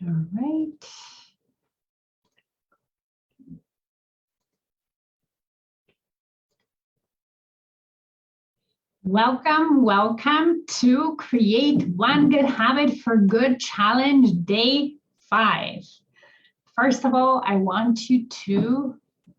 All right. Welcome to Create One Good Habit for Good Challenge Day 5. First of all, I want you to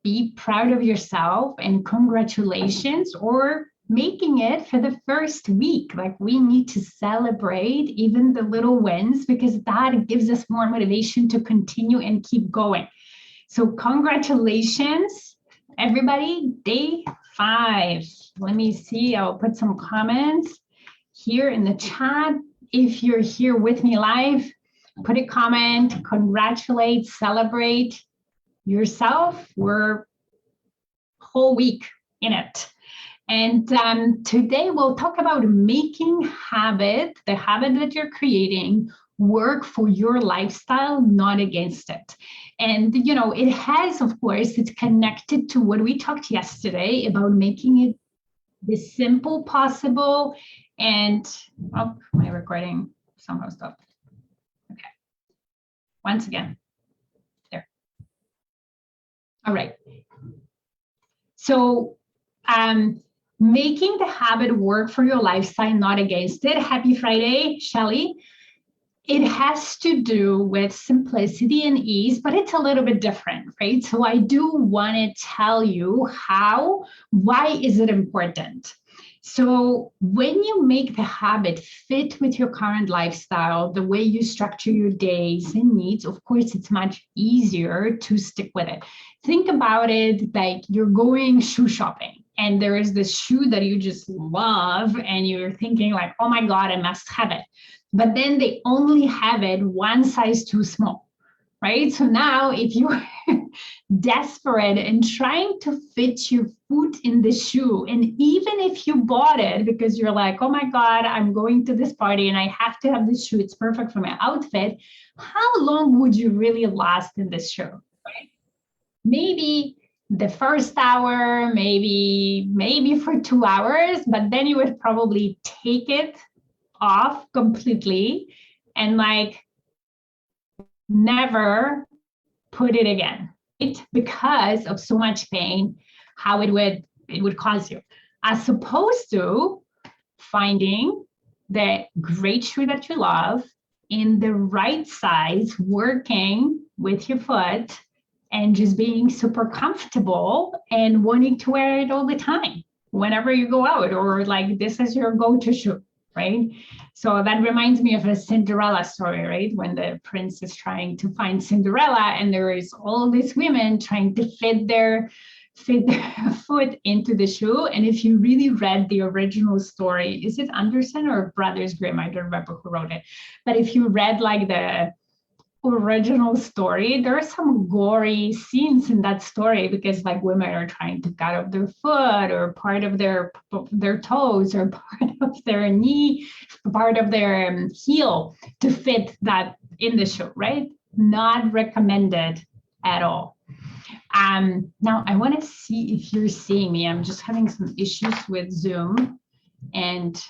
be proud of yourself and congratulations or making it for the first week. Like, we need to celebrate even the little wins because that gives us more motivation to continue and keep going. So congratulations, everybody, day 5. Let me see, I'll put some comments here in the chat. If you're here with me live, put a comment, congratulate, celebrate yourself. We're whole week in it. And today we'll talk about making the habit that you're creating, work for your lifestyle, not against it. And, you know, it has, of course, it's connected to what we talked yesterday about making it the simple possible. And, oh, my recording somehow stopped. Okay. Once again, there. All right. So, making the habit work for your lifestyle, not against it. Happy Friday, Shelly. It has to do with simplicity and ease, but it's a little bit different, right? So I do want to tell you why is it important? So when you make the habit fit with your current lifestyle, the way you structure your days and needs, of course, it's much easier to stick with it. Think about it like you're going shoe shopping and there is this shoe that you just love and you're thinking like, oh my God, I must have it. But then they only have it one size too small, right? So now if you're desperate and trying to fit your foot in the shoe, and even if you bought it because you're like, oh my God, I'm going to this party and I have to have this shoe, it's perfect for my outfit, how long would you really last in this shoe, right? Maybe the first hour, maybe for 2 hours, but then you would probably take it off completely and like never put it again, right? Because of so much pain, how it would cause you, as opposed to finding the great shoe that you love in the right size, working with your foot and just being super comfortable and wanting to wear it all the time whenever you go out, or like this is your go-to shoe. Right? So that reminds me of a Cinderella story, right? When the prince is trying to find Cinderella and there is all these women trying to fit their foot into the shoe. And if you really read the original story, is it Anderson or Brothers Grimm? I don't remember who wrote it. But if you read like the original story, there are some gory scenes in that story because like women are trying to cut off their foot or part of their toes or part of their knee, part of their heel to fit that in the shoe, right? Not recommended at all. Now I want to see if you're seeing me. I'm just having some issues with Zoom and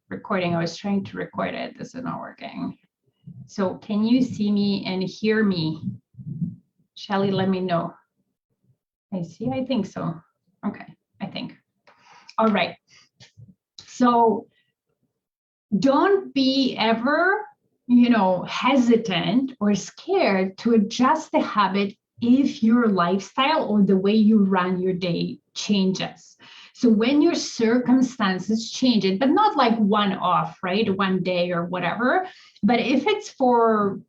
recording. I was trying to record it. This is not working. So can you see me and hear me? Shelly, let me know. I see, I think so. Okay, I think. All right. So don't be ever, hesitant or scared to adjust the habit if your lifestyle or the way you run your day changes. So when your circumstances change it, but not like one off, right? One day or whatever, but if it's for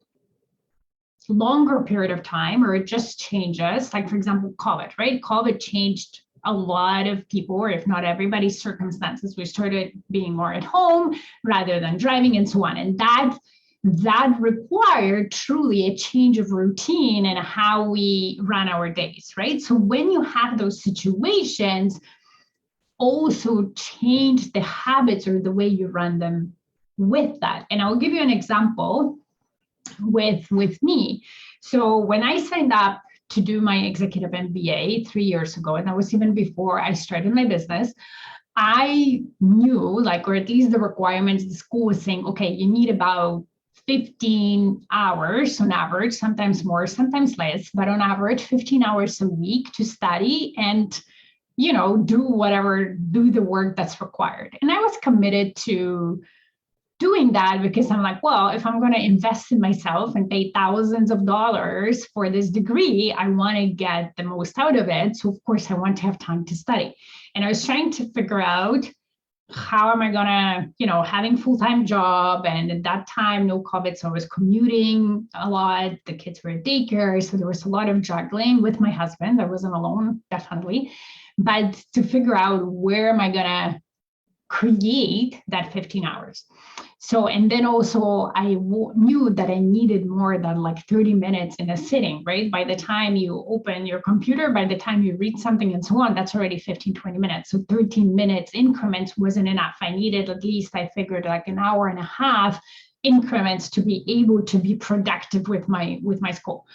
longer period of time or it just changes, like for example, COVID, right? COVID changed a lot of people, or if not everybody's circumstances. We started being more at home rather than driving and so on. And that required truly a change of routine and how we run our days, right? So when you have those situations, also change the habits or the way you run them with that. And I'll give you an example with me. So when I signed up to do my executive MBA 3 years ago, and that was even before I started my business, I knew, like, or at least the requirements, the school was saying, okay, you need about 15 hours on average, sometimes more, sometimes less, but on average 15 hours a week to study and, do the work that's required. And I was committed to doing that because I'm like, well, if I'm going to invest in myself and pay thousands of dollars for this degree, I want to get the most out of it. So of course I want to have time to study. And I was trying to figure out, how am I gonna, having full-time job, and at that time, no COVID, so I was commuting a lot. The kids were at daycare, so there was a lot of juggling with my husband. I wasn't alone, definitely, but to figure out where am I gonna create that 15 hours. So, and then also I knew that I needed more than like 30 minutes in a sitting, right? By the time you open your computer, by the time you read something and so on, that's already 15, 20 minutes. So 13 minutes increments wasn't enough. I needed at least, I figured, like an hour and a half increments to be able to be productive with my school.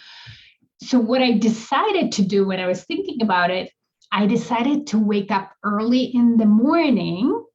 So what I decided to do when I was thinking about it, I decided to wake up early in the morning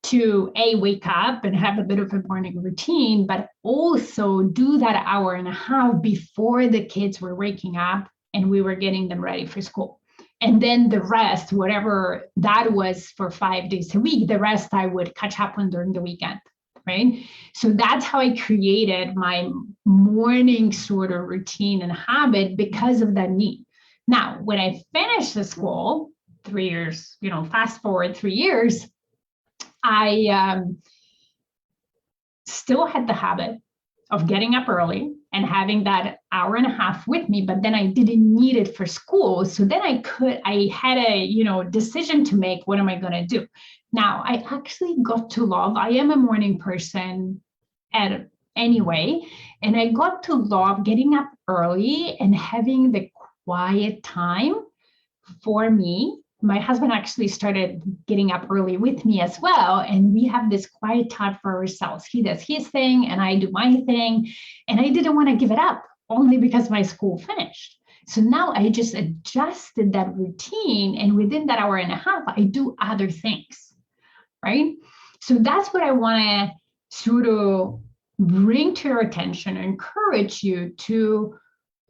to wake up and have a bit of a morning routine, but also do that hour and a half before the kids were waking up and we were getting them ready for school. And then the rest, whatever that was for 5 days a week, the rest I would catch up on during the weekend, right? So that's how I created my morning sort of routine and habit because of that need. Now, when I finished the school, 3 years, fast forward 3 years, I still had the habit of getting up early and having that hour and a half with me, but then I didn't need it for school. So then I had a, decision to make. What am I going to do? Now, I actually got to love, I am a morning person anyway, and I got to love getting up early and having the quiet time for me. My husband actually started getting up early with me as well. And we have this quiet time for ourselves. He does his thing and I do my thing. And I didn't want to give it up only because my school finished. So now I just adjusted that routine. And within that hour and a half, I do other things, right? So that's what I want to sort of bring to your attention, encourage you to,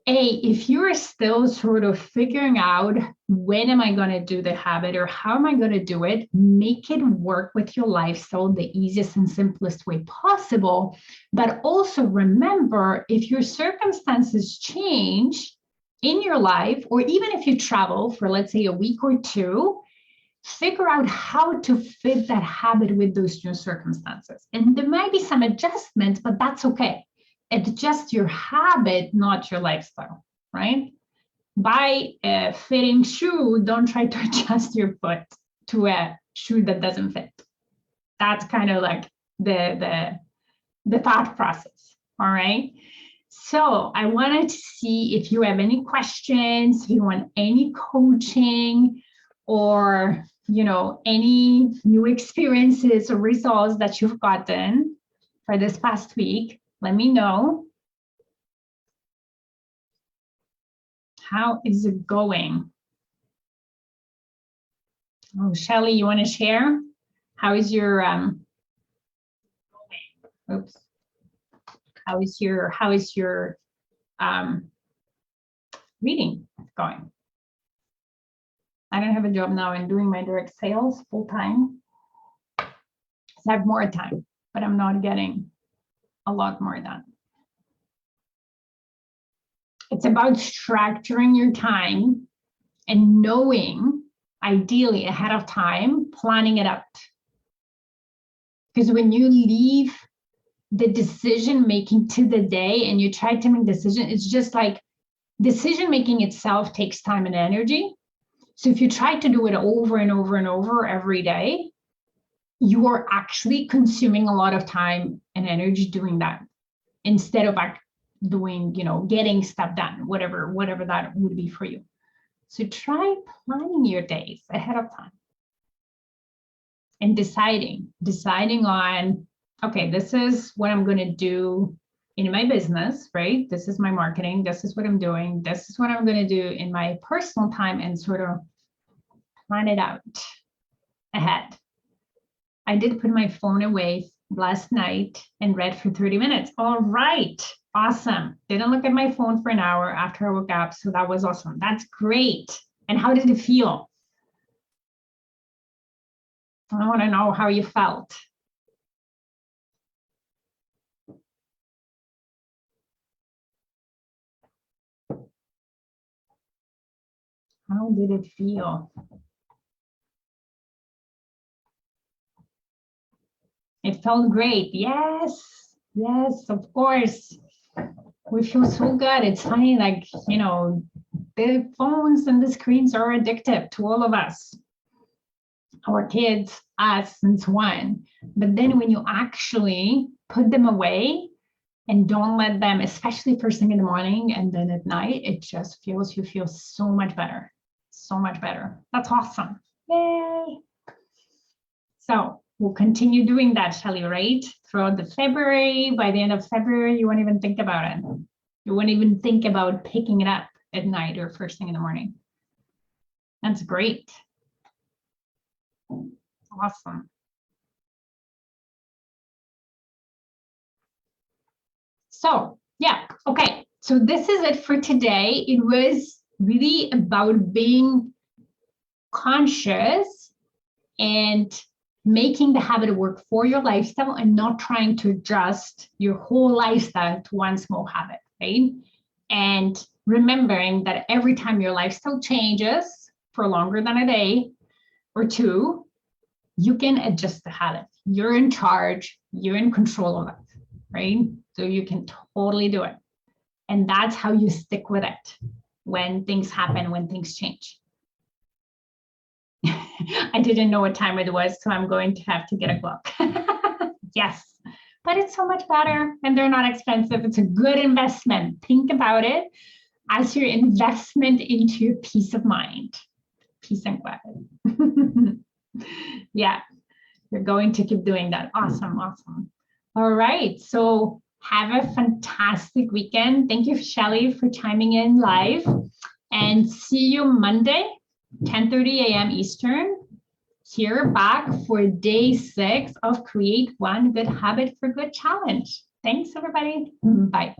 if you're still sort of figuring out when am I going to do the habit or how am I going to do it, make it work with your lifestyle the easiest and simplest way possible. But also remember, if your circumstances change in your life, or even if you travel for, let's say, a week or two, figure out how to fit that habit with those new circumstances. And there might be some adjustments, but that's okay. Adjust your habit, not your lifestyle, right? Buy a fitting shoe, don't try to adjust your foot to a shoe that doesn't fit. That's kind of like the thought process, all right? So I wanted to see if you have any questions, if you want any coaching or, any new experiences or results that you've gotten for this past week. Let me know. How is it going? Oh, Shelly, you want to share? How is your oops. How is your reading going? I don't have a job now. I'm doing my direct sales full time. So I have more time, but I'm not getting a lot more done. It's about structuring your time and knowing, ideally ahead of time, planning it out. Because when you leave the decision making to the day and you try to make decisions, it's just like decision making itself takes time and energy. So if you try to do it over and over and over every day, you are actually consuming a lot of time and energy doing that instead of doing, getting stuff done, whatever that would be for you. So try planning your days ahead of time and deciding on, okay, this is what I'm going to do in my business, right? This is my marketing. This is what I'm doing. This is what I'm going to do in my personal time, and sort of plan it out ahead. I did put my phone away last night and read for 30 minutes. All right. Awesome. Didn't look at my phone for an hour after I woke up. So that was awesome. That's great. And how did it feel? I want to know how you felt. How did it feel? It felt great. Yes. Yes, of course. We feel so good. It's funny, like, you know, the phones and the screens are addictive to all of us, our kids, us, and so on. But then when you actually put them away and don't let them, especially first thing in the morning and then at night, it just feels, you feel so much better. So much better. That's awesome. Yay. So we'll continue doing that, Shelly, right? Throughout the February. By the end of February, you won't even think about it. You won't even think about picking it up at night or first thing in the morning. That's great. Awesome. So yeah, okay. So this is it for today. It was really about being conscious and making the habit work for your lifestyle and not trying to adjust your whole lifestyle to one small habit, right? And remembering that every time your lifestyle changes for longer than a day or two, you can adjust the habit. You're in charge, you're in control of it, right? So you can totally do it. And that's how you stick with it when things happen, when things change. I didn't know what time it was, so I'm going to have to get a clock. Yes, but it's so much better and they're not expensive. It's a good investment. Think about it as your investment into your peace of mind, peace and quiet. Yeah, you're going to keep doing that. Awesome, awesome. All right, so have a fantastic weekend. Thank you, Shelly, for chiming in live, and see you Monday, 10:30 a.m. Eastern, here back for day 6 of Create One Good Habit for Good Challenge. Thanks, everybody. Bye.